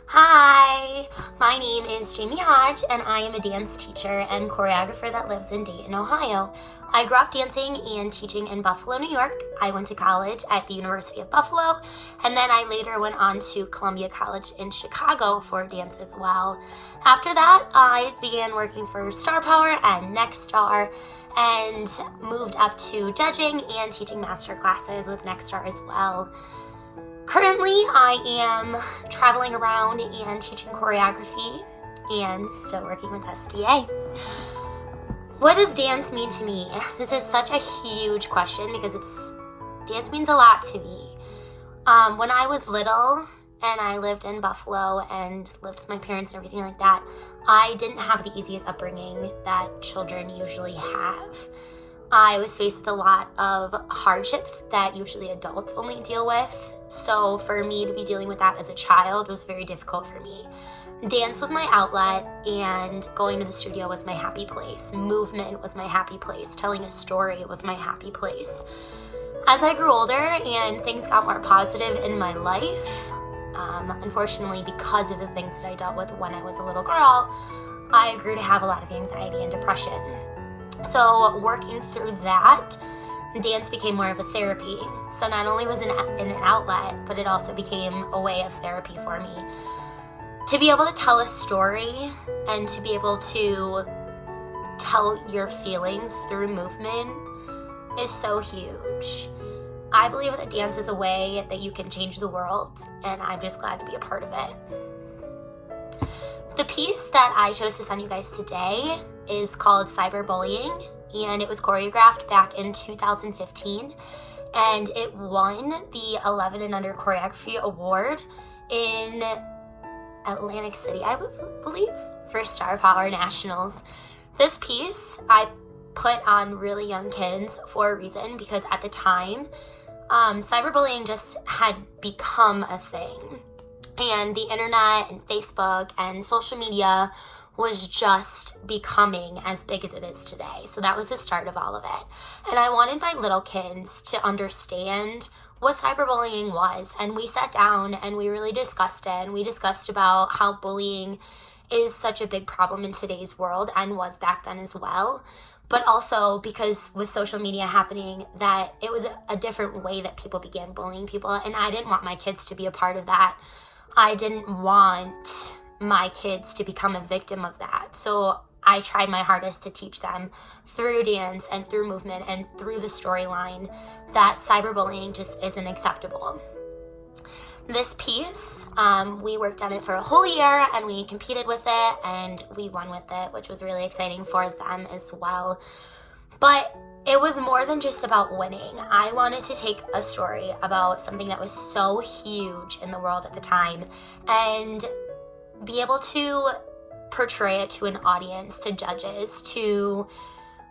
Hi, my name is Jamie Hodge, and I am a dance teacher and choreographer that lives in Dayton, Ohio. I grew up dancing and teaching in Buffalo, New York. I went to college at the University of Buffalo, and then I later went on to Columbia College in Chicago for dance as well. After that, I began working for Star Power and Next Star, and moved up to judging and teaching master classes with Next Star as well. Currently, I am traveling around and teaching choreography and still working with SDA. What does dance mean to me? This is such a huge question because dance means a lot to me. When I was little and I lived in Buffalo and lived with my parents and everything like that, I didn't have the easiest upbringing that children usually have. I was faced with a lot of hardships that usually adults only deal with. So for me to be dealing with that as a child was very difficult for me. Dance was my outlet, and going to the studio was my happy place. Movement was my happy place. Telling a story was my happy place. As I grew older and things got more positive in my life, unfortunately because of the things that I dealt with when I was a little girl, I grew to have a lot of anxiety and depression. So working through that, dance became more of a therapy. So not only was it an outlet, but it also became a way of therapy for me. To be able to tell a story and to be able to tell your feelings through movement is so huge. I believe that dance is a way that you can change the world, and I'm just glad to be a part of it. The piece that I chose to send you guys today is called Cyberbullying, and it was choreographed back in 2015, and it won the 11 and Under Choreography Award in Atlantic City, I believe, for Star Power Nationals. This piece I put on really young kids for a reason, because at the time, cyberbullying just had become a thing. And the internet and Facebook and social media was just becoming as big as it is today. So that was the start of all of it. And I wanted my little kids to understand what cyberbullying was. And we sat down and we really discussed it. And we discussed about how bullying is such a big problem in today's world, and was back then as well. But also because with social media happening, that it was a different way that people began bullying people. And I didn't want my kids to be a part of that. I didn't want my kids to become a victim of that. So I tried my hardest to teach them through dance and through movement and through the storyline that cyberbullying just isn't acceptable. This piece, we worked on it for a whole year, and we competed with it and we won with it, which was really exciting for them as well. But it was more than just about winning. I wanted to take a story about something that was so huge in the world at the time and be able to portray it to an audience, to judges, to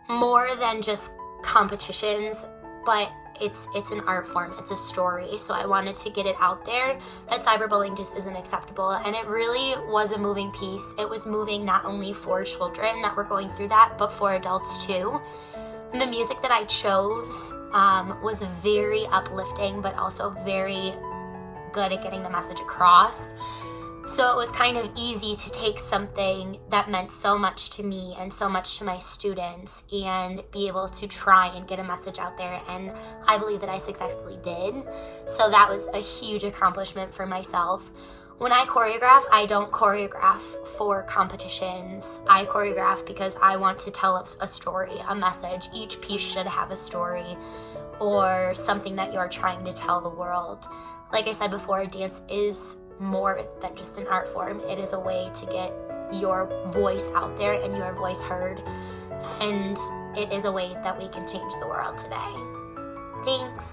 more than just competitions, but it's an art form, it's a story. So I wanted to get it out there that cyberbullying just isn't acceptable. And it really was a moving piece. It was moving not only for children that were going through that, but for adults too. And the music that I chose was very uplifting, but also very good at getting the message across. So it was kind of easy to take something that meant so much to me and so much to my students and be able to try and get a message out there. And I believe that I successfully did. So that was a huge accomplishment for myself. When I choreograph, I don't choreograph for competitions. I choreograph because I want to tell a story, a message. Each piece should have a story or something that you're trying to tell the world. Like I said before, dance is more than just an art form. It is a way to get your voice out there and your voice heard. And it is a way that we can change the world today. Thanks.